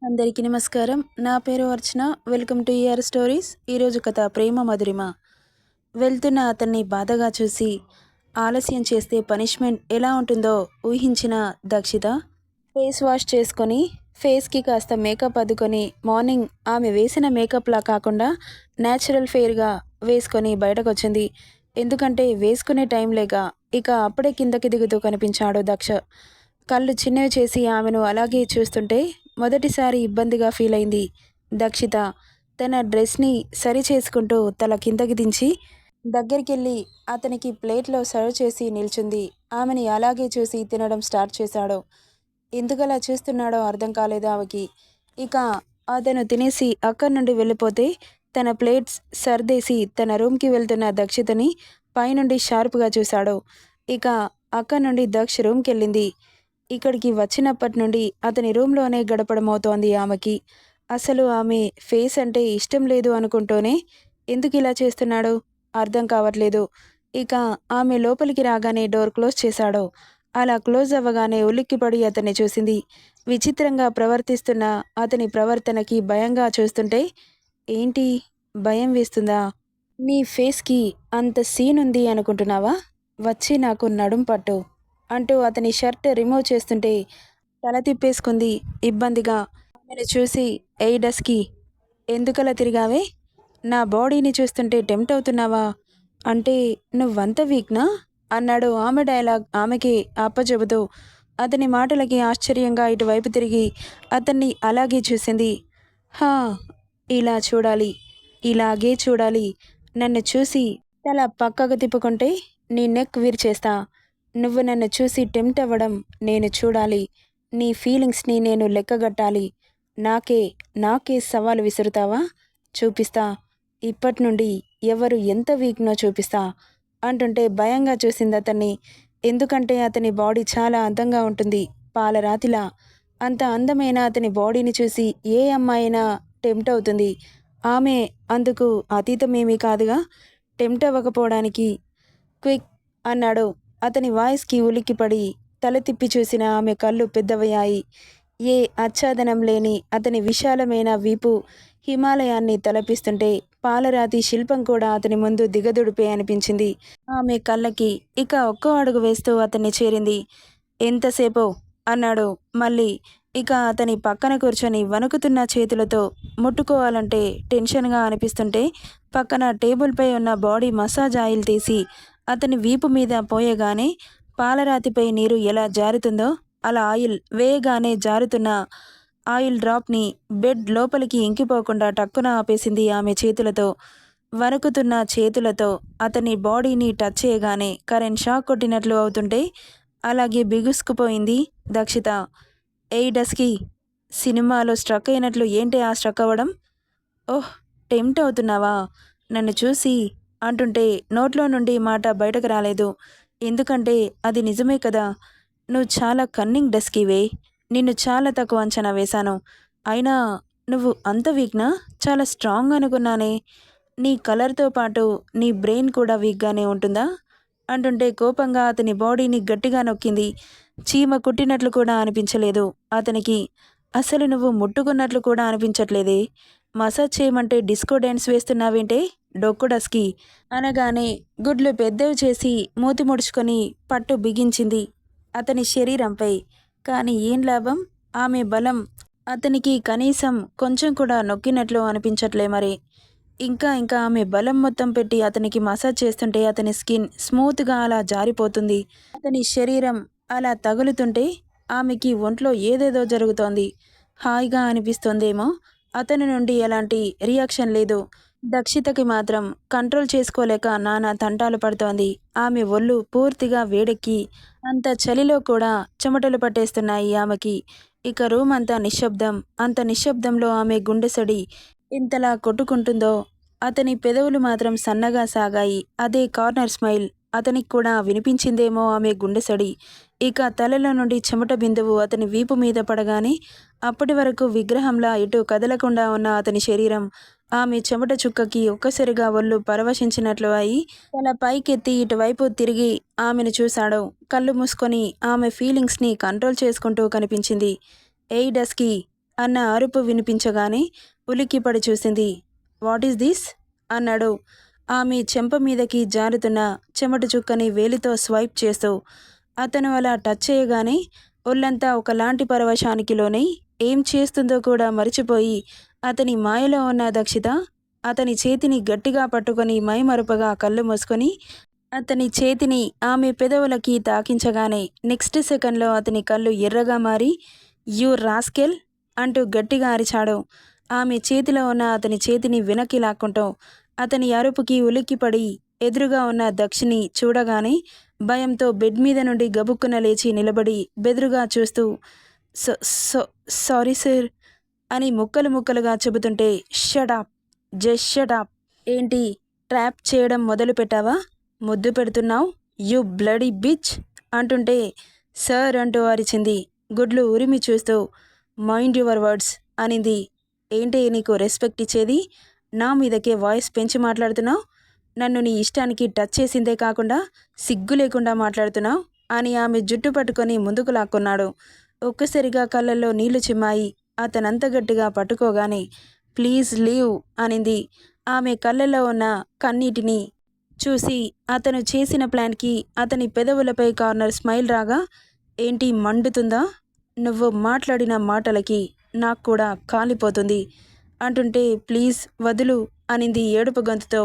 అందరికీ నమస్కారం. నా పేరు Archana. Welcome to ER stories. ఈరోజు కథ ప్రేమ మధురిమ. వెళ్తున్న అతన్ని బాధగా చూసి ఆలస్యం చేస్తే పనిష్మెంట్ ఎలా ఉంటుందో ఊహించిన దక్షిత ఫేస్ వాష్ చేసుకొని ఫేస్కి కాస్త మేకప్ అద్దుకొని మార్నింగ్ ఆమె వేసిన మేకప్లా కాకుండా న్యాచురల్ ఫెయిర్గా వేసుకొని బయటకొచ్చింది. ఎందుకంటే వేసుకునే టైం లేక ఇక అప్పుడే కిందకి దిగుతూ కనిపించాడు దక్ష. కళ్ళు చిన్నవి చేసి ఆమెను అలాగే చూస్తుంటే మొదటిసారి ఇబ్బందిగా ఫీల్ అయింది దక్షిత. తన డ్రెస్ని సరి చేసుకుంటూ తల కిందకి దించి దగ్గరికెళ్ళి అతనికి ప్లేట్లో సర్వ్ చేసి నిల్చుంది. ఆమెని అలాగే చూసి తినడం స్టార్ట్ చేశాడు. ఎందుకలా చూస్తున్నాడో అర్థం కాలేదు ఆమెకి. ఇక అతను తినేసి అక్కడి నుండి వెళ్ళిపోతే తన ప్లేట్స్ సర్దేసి తన రూమ్కి వెళ్తున్న దక్షితని పైనుండి షార్ప్గా చూశాడు. ఇక అక్కడి నుండి దక్ష రూమ్కి వెళ్ళింది. ఇక్కడికి వచ్చినప్పటి నుండి అతని రూమ్లోనే గడపడం అవుతోంది ఆమెకి. అసలు ఆమె ఫేస్ అంటే ఇష్టం లేదు అనుకుంటూనే ఎందుకు ఇలా చేస్తున్నాడో అర్థం కావట్లేదు. ఇక ఆమె లోపలికి రాగానే డోర్ క్లోజ్ చేశాడు. అలా క్లోజ్ అవ్వగానే ఉలిక్కిపడి అతన్ని చూసింది. విచిత్రంగా ప్రవర్తిస్తున్న అతని ప్రవర్తనకి భయంగా చూస్తుంటే, ఏంటి భయం వేస్తుందా? నీ ఫేస్కి అంత సీన్ ఉంది అనుకుంటున్నావా? వచ్చి నాకు నడుం పట్టు అంటూ అతని షర్ట్ రిమూవ్ చేస్తుంటే తల తిప్పేసుకుంది ఇబ్బందిగా. ఆమెను చూసి డస్కి ఎందుకలా తిరిగావే? నా బాడీని చూస్తుంటే టెంప్ట్ అవుతున్నావా? అంటే నువ్వంత వీక్నా అన్నాడు ఆమె డైలాగ్ ఆమెకి అప్పచెబుతూ. అతని మాటలకి ఆశ్చర్యంగా ఇటువైపు తిరిగి అతన్ని అలాగే చూసింది. హా, ఇలా చూడాలి, ఇలాగే చూడాలి. నన్ను చూసి తల పక్కకు తిప్పుకుంటే నీ నెక్ విరిచేస్తా. నువ్వు నన్ను చూసి టెంప్ట్ అవ్వడం నేను చూడాలి. నీ ఫీలింగ్స్ని నేను లెక్కగట్టాలి. నాకే నాకే సవాలు విసురుతావా? చూపిస్తా. ఇప్పటి నుండి ఎవరు ఎంత వీక్నో చూపిస్తా అంటుంటే భయంగా చూసింది అతన్ని. ఎందుకంటే అతని బాడీ చాలా అందంగా ఉంటుంది, పాలరాతిలా. అంత అందమైన అతని బాడీని చూసి ఏ అమ్మాయినా టెంప్ట్ అవుతుంది. ఆమె అందుకు అతీతమేమీ కాదుగా టెంప్ట్ అవ్వకపోవడానికి. క్విక్ అన్నాడు. అతని వాయిస్కి ఉలిక్కిపడి తల తిప్పి చూసిన ఆమె కళ్ళు పెద్దవయ్యాయి. ఏ ఆచ్ఛాదనం లేని అతని విశాలమైన వీపు హిమాలయాన్ని తలపిస్తుంటే పాలరాతి శిల్పం కూడా అతని ముందు దిగదుడిపే అనిపించింది ఆమె కళ్ళకి. ఇక ఒక్కో అడుగు వేస్తూ అతన్ని చేరింది. ఎంతసేపో అన్నాడు మళ్ళీ. ఇక అతని పక్కన కూర్చొని వణుకుతున్న చేతులతో ముట్టుకోవాలంటే టెన్షన్గా అనిపిస్తుంటే పక్కన టేబుల్పై ఉన్న బాడీ మసాజ్ ఆయిల్ తీసి అతని వీపు మీద పోయగానే పాలరాతిపై నీరు ఎలా జారుతుందో అలా ఆయిల్ వేయగానే జారుతున్న ఆయిల్ డ్రాప్ని బెడ్ లోపలికి ఇంకిపోకుండా టక్కున ఆపేసింది ఆమె చేతులతో. వణుకుతున్న చేతులతో అతని బాడీని టచ్ చేయగానే కరెంట్ షాక్ కొట్టినట్లు అవుతుంటే అలాగే బిగుసుకుపోయింది దక్షిత. డస్కి సినిమాలో స్ట్రక్ అయినట్లు ఏంటి ఆ స్ట్రక్ అవ్వడం? ఓహ్, టెంప్ట్ అవుతున్నావా నన్ను చూసి అంటుంటే నోట్లో నుండి మాట బయటకు రాలేదు. ఎందుకంటే అది నిజమే కదా. నువ్వు చాలా కన్నింగ్ డస్కీవే. నిన్ను చాలా తక్కువ అంచనా వేశాను. అయినా నువ్వు అంత వీక్నా? చాలా స్ట్రాంగ్ అనుకున్నానే. నీ కలర్తో పాటు నీ బ్రెయిన్ కూడా వీక్గానే ఉంటుందా అంటుంటే కోపంగా అతని బాడీని గట్టిగా నొక్కింది. చీమ కుట్టినట్లు కూడా అనిపించలేదు అతనికి. అసలు నువ్వు ముట్టుకున్నట్లు కూడా అనిపించట్లేదే. మసాజ్ చేయమంటే డిస్కో డ్యాన్స్ వేస్తున్నావేంటే డొక్కు డస్కి అనగానే గుడ్లు పెద్దవి చేసి మూతి ముడుచుకొని పట్టు బిగించింది అతని శరీరంపై. కానీ ఏం లాభం? ఆమె బలం అతనికి కనీసం కొంచెం కూడా నొక్కినట్లు అనిపించట్లే మరి. ఇంకా ఇంకా ఆమె బలం మొత్తం పెట్టి అతనికి మసాజ్ చేస్తుంటే అతని స్కిన్ స్మూత్గా అలా జారిపోతుంది. అతని శరీరం అలా తగులుతుంటే ఆమెకి ఒంట్లో ఏదేదో జరుగుతోంది. హాయిగా అనిపిస్తోందేమో. అతని నుండి ఎలాంటి రియాక్షన్ లేదు. దక్షితకి మాత్రం కంట్రోల్ చేసుకోలేక నానా తంటాలు పడుతోంది. ఆమె ఒళ్ళు పూర్తిగా వేడెక్కి అంత చలిలో కూడా చెమటలు పట్టేస్తున్నాయి ఆమెకి. ఇక రూమ్ అంతా నిశ్శబ్దం. అంత నిశ్శబ్దంలో ఆమె గుండెసడి ఎంతలా కొట్టుకుంటుందో. అతని పెదవులు మాత్రం సన్నగా సాగాయి. అదే కార్నర్ స్మైల్. అతనికి కూడా వినిపించిందేమో ఆమె గుండెసడి. ఇక తలలో నుండి చెమట బిందువు అతని వీపు మీద పడగానే అప్పటి వరకు విగ్రహంలా ఎటు కదలకుండా ఉన్న అతని శరీరం ఆమె చెమట చుక్కకి ఒక్కసారిగా ఒళ్ళు పరవశించినట్లు అయి తల పైకెత్తి ఇటువైపు తిరిగి ఆమెను చూశాడు. కళ్ళు మూసుకొని ఆమె ఫీలింగ్స్ని కంట్రోల్ చేసుకుంటూ కనిపించింది. డస్కి అన్న అరుపు వినిపించగానే ఉలిక్కిపడి చూసింది. వాట్ ఈస్ దిస్ అన్నాడు ఆమె చెంప మీదకి జారుతున్న చెమట చుక్కని వేలితో స్వైప్ చేస్తూ. అతను అలా టచ్ చేయగానే ఒళ్ళంతా ఒకలాంటి పరవశానికి లోనై ఏం చేస్తుందో కూడా మరిచిపోయి అతని మాయలో ఉన్న దక్షిత అతని చేతిని గట్టిగా పట్టుకొని మైమరుపగా కళ్ళు మూసుకొని అతని చేతిని ఆమె పెదవులకి తాకించగానే నెక్స్ట్ సెకండ్లో అతని కళ్ళు ఎర్రగా మారి యూ రాస్కెల్ అంటూ గట్టిగా అరిచాడు. ఆమె చేతిలో ఉన్న అతని చేతిని వెనక్కి లాక్కుంటూ అతని అరుపుకి ఉలిక్కిపడి ఎదురుగా ఉన్న దక్షిని చూడగానే భయంతో బెడ్ మీద నుండి గబుక్కున లేచి నిలబడి బెదురుగా చూస్తూ సో సో సారీ సార్ అని ముక్కలు ముక్కలుగా చెబుతుంటే షటాప్, జస్ట్ షటాప్. ఏంటి ట్రాప్ చేయడం మొదలు పెట్టావా? ముద్దు పెడుతున్నావు యు బ్లడీ బిచ్ అంటుంటే సార్ అంటూ అరిచింది గుడ్లు ఉరిమి చూస్తూ. మైండ్ యువర్ వర్డ్స్ అనింది. ఏంటి నీకు రెస్పెక్ట్ ఇచ్చేది? నా మీదకే వాయిస్ పెంచి మాట్లాడుతున్నావు? నన్ను నీ ఇష్టానికి టచ్ చేసిందే కాకుండా సిగ్గు లేకుండా మాట్లాడుతున్నావు అని ఆమె జుట్టు పట్టుకొని ముందుకు లాక్కున్నాడు. ఒక్కసారిగా కళ్ళల్లో నీళ్లు చిమ్మాయి. అతనంత గట్టిగా పట్టుకోగానే ప్లీజ్ లీవ్ అనింది. ఆమె కళ్ళల్లో ఉన్న కన్నీటిని చూసి అతను చేసిన ప్లాన్కి అతని పెదవులపై కార్నర్ స్మైల్ రాగా ఏంటి మండుతుందా? నువ్వు మాట్లాడిన మాటలకి నాకు కూడా కాలిపోతుంది అంటుంటే ప్లీజ్ వదులు అనింది ఏడుపు గొంతుతో.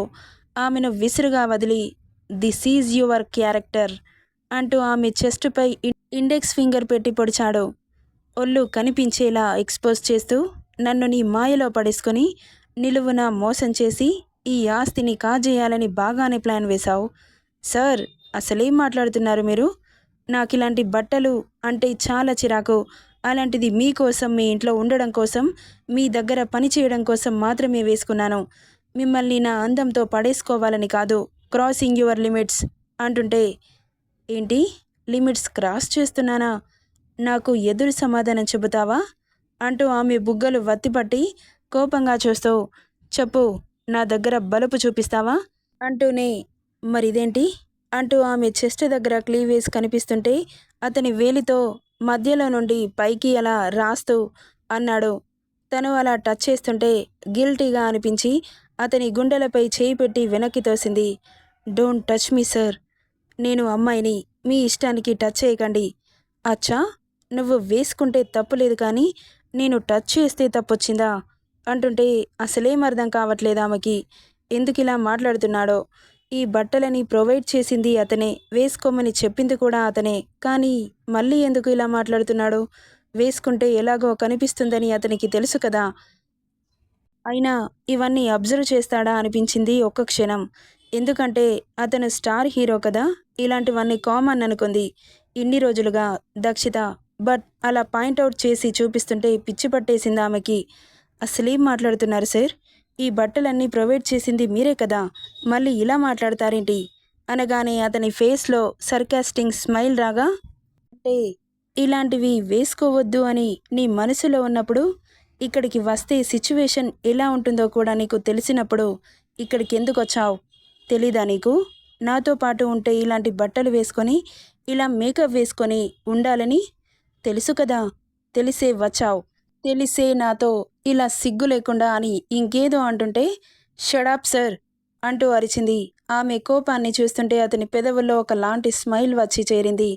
ఆమెను విసురుగా వదిలి దిస్ ఈజ్ యువర్ క్యారెక్టర్ అంటూ ఆమె చెస్టుపై ఇండెక్స్ ఫింగర్ పెట్టి పొడిచాడు. ఒళ్ళు కనిపించేలా ఎక్స్పోజ్ చేస్తూ నన్ను నీ మాయలో పడేసుకొని నిలువున మోసం చేసి ఈ ఆస్తిని కాజేయాలని బాగానే ప్లాన్ వేశావు. సార్ అసలేం మాట్లాడుతున్నారు మీరు? నాకు ఇలాంటి బట్టలు అంటే చాలా చిరాకు. అలాంటిది మీకోసం మీ ఇంట్లో ఉండడం కోసం మీ దగ్గర పని చేయడం కోసం మాత్రమే వేసుకున్నాను. మిమ్మల్ని నా అందంతో పడేసుకోవాలని కాదు. క్రాసింగ్ యువర్ లిమిట్స్ అంటుంటే ఏంటి లిమిట్స్ క్రాస్ చేస్తున్నానా? నాకు ఎదురు సమాధానం చెబుతావా అంటూ ఆమె బుగ్గలు వత్తిపట్టి కోపంగా చూస్తూ చెప్పు నా దగ్గర బలుపు చూపిస్తావా అంటూనే మరిదేంటి అంటూ ఆమె చెస్ట్ దగ్గర క్లీవేజ్ కనిపిస్తుంటే అతని వేలితో మధ్యలో నుండి పైకి అలా రాస్తూ అన్నాడు. తను అలా టచ్ చేస్తుంటే గిల్టీగా అనిపించి అతని గుండెలపై చేయి పెట్టి వెనక్కి తోసింది. డోంట్ టచ్ మీ సార్, నేను అమ్మాయిని, మీ ఇష్టానికి టచ్ చేయకండి. అచ్చా నువ్వు వేసుకుంటే తప్పులేదు కానీ నేను టచ్ చేస్తే తప్పొచ్చిందా అంటుంటే అసలేం అర్థం కావట్లేదు ఆమెకి. ఎందుకు ఇలా మాట్లాడుతున్నాడో. ఈ బట్టలని ప్రొవైడ్ చేసింది అతనే, వేసుకోమని చెప్పింది కూడా అతనే, కానీ మళ్ళీ ఎందుకు ఇలా మాట్లాడుతున్నాడు? వేసుకుంటే ఎలాగో కనిపిస్తుందని అతనికి తెలుసు కదా. అయినా ఇవన్నీ అబ్జర్వ్ చేస్తాడా అనిపించింది ఒక్క క్షణం. ఎందుకంటే అతను స్టార్ హీరో కదా, ఇలాంటివన్నీ కామన్ అనుకుంది ఇన్ని రోజులుగా దక్షిత. బట్ అలా పాయింట్అవుట్ చేసి చూపిస్తుంటే పిచ్చి పట్టేసింది ఆమెకి. అసలేం మాట్లాడుతున్నారు సార్? ఈ బట్టలన్నీ ప్రొవైడ్ చేసింది మీరే కదా, మళ్ళీ ఇలా మాట్లాడతారేంటి అనగానే అతని ఫేస్లో సర్కాస్టింగ్ స్మైల్ రాగా అంటే ఇలాంటివి వేసుకోవద్దు అని నీ మనసులో ఉన్నప్పుడు ఇక్కడికి వస్తే సిచ్యువేషన్ ఎలా ఉంటుందో కూడా నీకు తెలిసినప్పుడు ఇక్కడికి ఎందుకు వచ్చావు? తెలీదా నీకు? నాతో పాటు ఉంటే ఇలాంటి బట్టలు వేసుకొని ఇలా మేకప్ వేసుకొని ఉండాలని తెలుసు కదా, తెలిసే వచ్చావు. తెలిసే నాతో ఇలా సిగ్గు లేకుండా అని ఇంకేదో అంటుంటే షడాప్ సార్ అంటూ అరిచింది. ఆమె కోపాన్ని చూస్తుంటే అతని పెదవుల్లో ఒకలాంటి స్మైల్ వచ్చి చేరింది.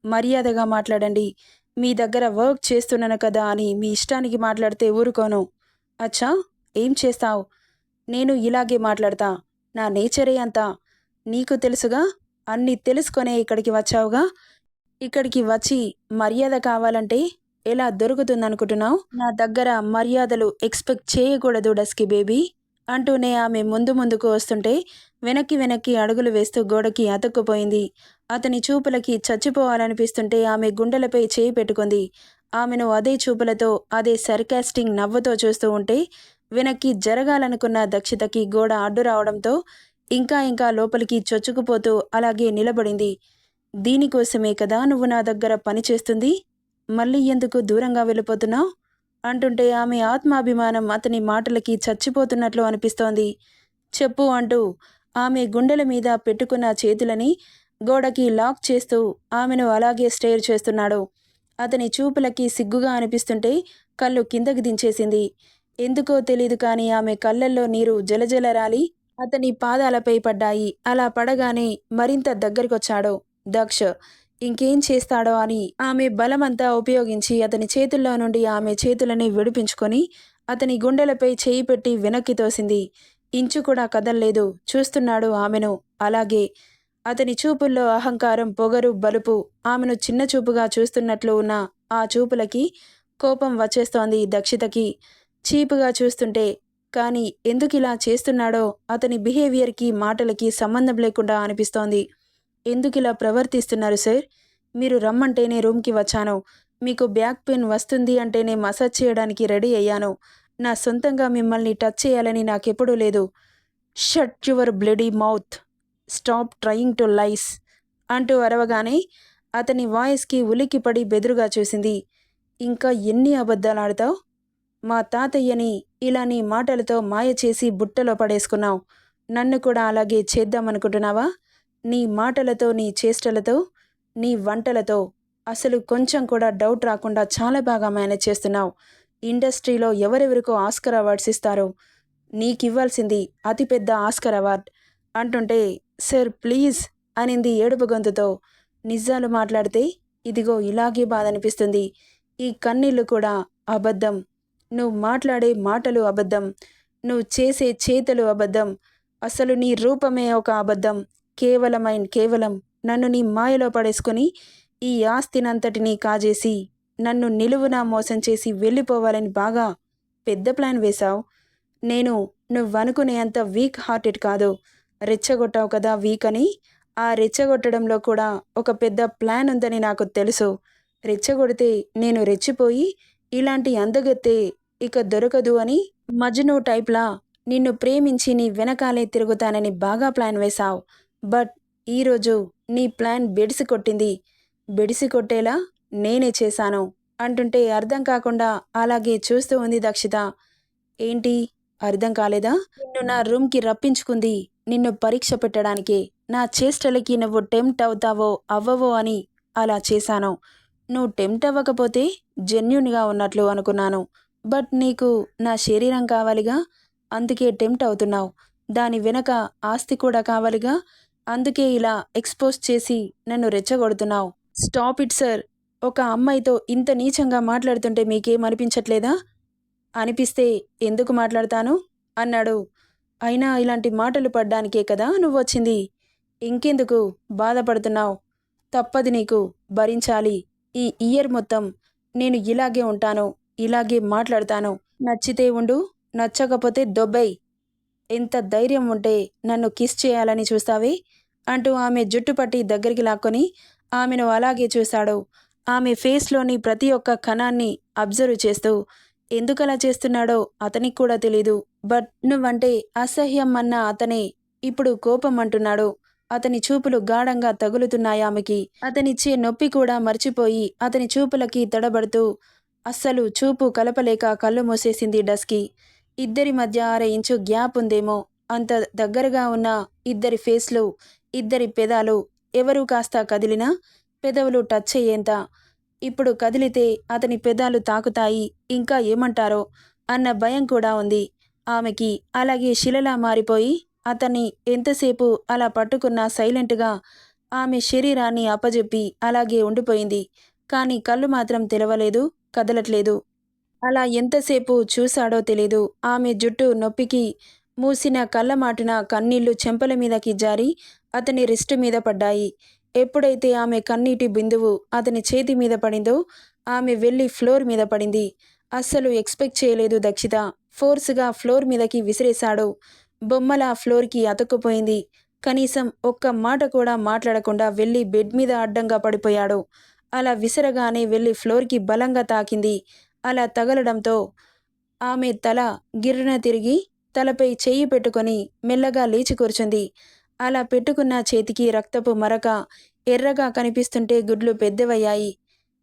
మర్యాదగా మాట్లాడండి, మీ దగ్గర వర్క్ చేస్తున్నాను కదా అని మీ ఇష్టానికి మాట్లాడితే ఊరుకోను. అచ్చా ఏం చేస్తావు? నేను ఇలాగే మాట్లాడతా, నా నేచరే అంతా. నీకు తెలుసుగా, అన్నీ తెలుసుకొనే ఇక్కడికి వచ్చావుగా. ఇక్కడికి వచ్చి మర్యాద కావాలంటే ఎలా దొరుకుతుందనుకుంటున్నావు? నా దగ్గర మర్యాదలు ఎక్స్పెక్ట్ చేయకూడదు డస్కీ బేబీ అంటూనే ఆమె ముందు ముందుకు వస్తుంటే వెనక్కి వెనక్కి అడుగులు వేస్తూ గోడకి అతుక్కుపోయింది. అతని చూపులకి చచ్చిపోవాలనిపిస్తుంటే ఆమె గుండెలపై చేయి పెట్టుకుంది. ఆమెను అదే చూపులతో అదే సర్కాస్టింగ్ నవ్వుతో చూస్తూ ఉంటే వెనక్కి జరగాలనుకున్న దక్షితకి గోడ అడ్డు రావడంతో ఇంకా ఇంకా లోపలికి చొచ్చుకుపోతూ అలాగే నిలబడింది. దీనికోసమే కదా నువ్వు నా దగ్గర పని చేస్తుంది, మళ్ళీ ఎందుకు దూరంగా వెళ్ళిపోతున్నావు అంటుంటే ఆమె ఆత్మాభిమానం అతని మాటలకి చచ్చిపోతున్నట్లు అనిపిస్తోంది. చెప్పు అంటూ ఆమె గుండెల మీద పెట్టుకున్న చేతులని గోడకి లాక్ చేస్తూ ఆమెను అలాగే స్టేర్ చేస్తున్నాడు. అతని చూపులకి సిగ్గుగా అనిపిస్తుంటే కళ్ళు కిందకి దించేసింది. ఎందుకో తెలీదు కానీ ఆమె కళ్ళల్లో నీరు జలజల రాలి అతని పాదాలపై పడ్డాయి. అలా పడగానే మరింత దగ్గరికొచ్చాడు దక్ష్. ఇంకేం చేస్తాడో అని ఆమె బలమంతా ఉపయోగించి అతని చేతుల్లో నుండి ఆమె చేతులని విడిపించుకొని అతని గుండెలపై చేయి పెట్టి వెనక్కి తోసింది. ఇంచు కూడా కదల్లేదు. చూస్తున్నాడు ఆమెను అలాగే. అతని చూపుల్లో అహంకారం, పొగరు, బలుపు. ఆమెను చిన్న చూపుగా చూస్తున్నట్లు ఉన్న ఆ చూపులకి కోపం వచ్చేస్తోంది దక్షితకి. చీపుగా చూస్తుంటే. కానీ ఎందుకిలా చేస్తున్నాడో అతని బిహేవియర్కి, మాటలకి సంబంధం లేకుండా అనిపిస్తోంది. ఎందుకిలా ప్రవర్తిస్తున్నారు సార్? మీరు రమ్మంటేనే రూమ్కి వచ్చాను. మీకు బ్యాక్ పెయిన్ వస్తుంది అంటేనే మసాజ్ చేయడానికి రెడీ అయ్యాను. నా సొంతంగా మిమ్మల్ని టచ్ చేయాలని నాకెప్పుడూ లేదు. Shut your bloody mouth. Stop trying to lies అంటూ అరవగానే అతని వాయిస్కి ఉలిక్కిపడి బెదురుగా చూసింది. ఇంకా ఎన్ని అబద్ధాలాడతావు? మా తాతయ్యని ఇలా నీ మాటలతో మాయ చేసి బుట్టలో పడేసుకున్నావు. నన్ను కూడా అలాగే చేద్దామనుకుంటున్నావా? నీ మాటలతో, నీ చేష్టలతో, నీ వంటలతో అసలు కొంచెం కూడా డౌట్ రాకుండా చాలా బాగా మేనేజ్ చేస్తున్నావు. ఇండస్ట్రీలో ఎవరెవరికో ఆస్కర్ అవార్డ్స్ ఇస్తారు. నీకివ్వాల్సింది అతిపెద్ద ఆస్కర్ అవార్డ్ అంటుంటే, సార్ ప్లీజ్ అనింది ఏడుపు గొంతుతో. నిజాలు మాట్లాడితే ఇదిగో ఇలాగే బాధ అనిపిస్తుంది. ఈ కన్నీళ్లు కూడా అబద్ధం. నువ్వు మాట్లాడే మాటలు అబద్ధం. నువ్వు చేసే చేతలు అబద్ధం. అసలు నీ రూపమే ఒక అబద్ధం. కేవలం నన్ను నీ మాయలో పడేసుకొని ఈ ఆస్తినంతటినీ కాజేసి నన్ను నిలువునా మోసం చేసి వెళ్ళిపోవాలని బాగా పెద్ద ప్లాన్ వేశావు. నేను నువ్వనుకునే అంత వీక్ హార్టెడ్ కాదు. రెచ్చగొట్టావు కదా వీక్ అని. ఆ రెచ్చగొట్టడంలో కూడా ఒక పెద్ద ప్లాన్ ఉందని నాకు తెలుసు. రెచ్చగొడితే నేను రెచ్చిపోయి ఇలాంటి అందగత్తే ఇక దొరకదు అని మజ్ను టైప్లా నిన్ను ప్రేమించి నీ వెనకాలే తిరుగుతానని బాగా ప్లాన్ వేశావు. బట్ ఈరోజు నీ ప్లాన్ బెడిసి కొట్టింది. బెడిసి కొట్టేలా నేనే చేశాను అంటుంటే అర్థం కాకుండా అలాగే చూస్తూ ఉంది దక్షిత. ఏంటి అర్థం కాలేదా? నిన్ను నా రూమ్కి రప్పించుకుంది నిన్ను పరీక్ష పెట్టడానికే. నా చేష్టలకి నువ్వు టెంప్ట్ అవుతావో అవ్వవో అని అలా చేశాను. నువ్వు టెంప్ట్ అవ్వకపోతే జెన్యూన్గా ఉన్నట్లు అనుకున్నాను. బట్ నీకు నా శరీరం కావాలిగా, అందుకే టెంప్ట్ అవుతున్నావు. దాని వెనక ఆస్తి కూడా కావాలిగా, అందుకే ఇలా ఎక్స్పోజ్ చేసి నన్ను రెచ్చగొడుతున్నావు. Stop it sir. ఒక అమ్మాయితో ఇంత నీచంగా మాట్లాడుతుంటే మీకేమనిపించట్లేదా? అనిపిస్తే ఎందుకు మాట్లాడతాను అన్నాడు. అయినా ఇలాంటి మాటలు పడ్డానికే కదా నువ్వొచ్చింది. ఇంకెందుకు బాధపడుతున్నావు? తప్పది నీకు, భరించాలి. ఈ ఇయర్ మొత్తం నేను ఇలాగే ఉంటాను, ఇలాగే మాట్లాడతాను. నచ్చితే ఉండు, నచ్చకపోతే దొబ్బై. ఎంత ధైర్యం ఉంటే నన్ను కిస్ చేయాలని చూస్తావే అంటూ ఆమె జుట్టు పట్టి దగ్గరికి లాక్కొని ఆమెను అలాగే చూశాడు. ఆమె ఫేస్లోని ప్రతి ఒక్క కణాన్ని అబ్జర్వ్ చేస్తూ ఎందుకలా చేస్తున్నాడో అతనికి కూడా తెలీదు. బట్ నువ్వంటే అసహ్యం అన్న అతనే ఇప్పుడు కోపం అంటున్నాడు. అతని చూపులు గాఢంగా తగులుతున్నాయి ఆమెకి. అతనిచ్చే నొప్పి కూడా మర్చిపోయి అతని చూపులకి తడబడుతూ అస్సలు చూపు కలపలేక కళ్ళు మూసేసింది డస్కి. ఇద్దరి మధ్య 6 ఇంచు గ్యాప్ ఉందేమో. అంత దగ్గరగా ఉన్న ఇద్దరి ఫేస్లు, ఇద్దరి పెదాలు ఎవరూ కాస్త కదిలినా పెదవులు టచ్ అయ్యేంత. ఇప్పుడు కదిలితే అతని పెదాలు తాకుతాయి, ఇంకా ఏమంటారో అన్న భయం కూడా ఉంది ఆమెకి. అలాగే శిలలా మారిపోయి అతన్ని ఎంతసేపు అలా పట్టుకున్నా సైలెంట్గా ఆమె శరీరాన్ని అప్పజెప్పి అలాగే ఉండిపోయింది. కానీ కళ్ళు మాత్రం తెరవలేదు, కదలట్లేదు. అలా ఎంతసేపు చూశాడో తెలీదు. ఆమె జుట్టు నొప్పికి మూసిన కళ్ళమాటున కన్నీళ్లు చెంపల మీదకి జారి అతని రిస్టు మీద పడ్డాయి. ఎప్పుడైతే ఆమె కన్నీటి బిందువు అతని చేతి మీద పడిందో ఆమె వెళ్ళి ఫ్లోర్ మీద పడింది. అస్సలు ఎక్స్పెక్ట్ చేయలేదు దక్షిత. ఫోర్స్గా ఫ్లోర్ మీదకి విసిరేశాడు. బొమ్మల ఫ్లోర్కి అతుక్కుపోయింది. కనీసం ఒక్క మాట కూడా మాట్లాడకుండా వెళ్ళి బెడ్ మీద అడ్డంగా పడిపోయాడు. అలా విసరగానే వెళ్ళి ఫ్లోర్కి బలంగా తాకింది. అలా తగలడంతో ఆమె తల గిర్రున తిరిగి తలపై చెయ్యి పెట్టుకొని మెల్లగా లేచి కూర్చుంది. అలా పెట్టుకున్న చేతికి రక్తపు మరక ఎర్రగా కనిపిస్తుంటే గుడ్లు పెద్దవయ్యాయి.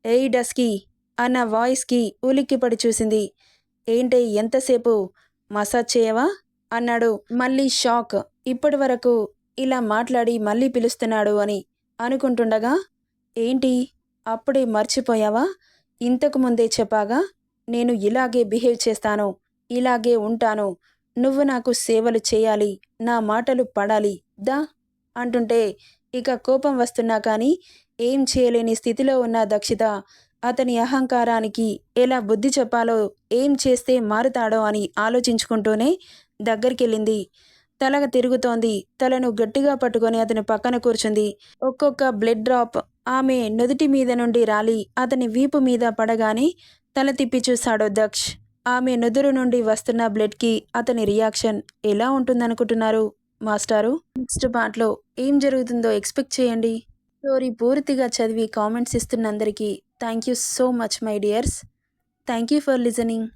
ఏయ్ డస్కీ అన్న వాయిస్కి ఉలిక్కిపడి చూసింది. ఏంటి ఎంతసేపు, మసాజ్ చేయవా అన్నాడు. మళ్ళీ షాక్. ఇప్పటి వరకు ఇలా మాట్లాడి మళ్ళీ పిలుస్తున్నాడు అని అనుకుంటుండగా ఏంటి అప్పుడే మర్చిపోయావా? ఇంతకు ముందే చెప్పాగా, నేను ఇలాగే బిహేవ్ చేస్తాను, ఇలాగే ఉంటాను. నువ్వు నాకు సేవలు చేయాలి, నా మాటలు పడాలి, దా అంటుంటే ఇక కోపం వస్తున్నా కానీ ఏం చేయలేని స్థితిలో ఉన్న దక్షిత అతని అహంకారానికి ఎలా బుద్ధి చెప్పాలో, ఏం చేస్తే మారుతాడో అని ఆలోచించుకుంటూనే దగ్గరికెళ్ళింది. తల తిరుగుతోంది. తలను గట్టిగా పట్టుకొని అతని పక్కన కూర్చుంది. ఒక్కొక్క బ్లడ్ డ్రాప్ ఆమె నుదిటి మీద నుండి రాలి అతని వీపు మీద పడగానే తల తిప్పి చూశాడు దక్ష్. ఆమె నుదురు నుండి వస్తున్న బ్లడ్కి అతని రియాక్షన్ ఎలా ఉంటుందనుకుంటున్నారు మాస్టారు? నెక్స్ట్ పార్ట్లో ఏం జరుగుతుందో ఎక్స్పెక్ట్ చేయండి. స్టోరీ పూర్తిగా చదివి కామెంట్స్ ఇస్తున్న అందరికీ thank you so much my dears. Thank you for listening.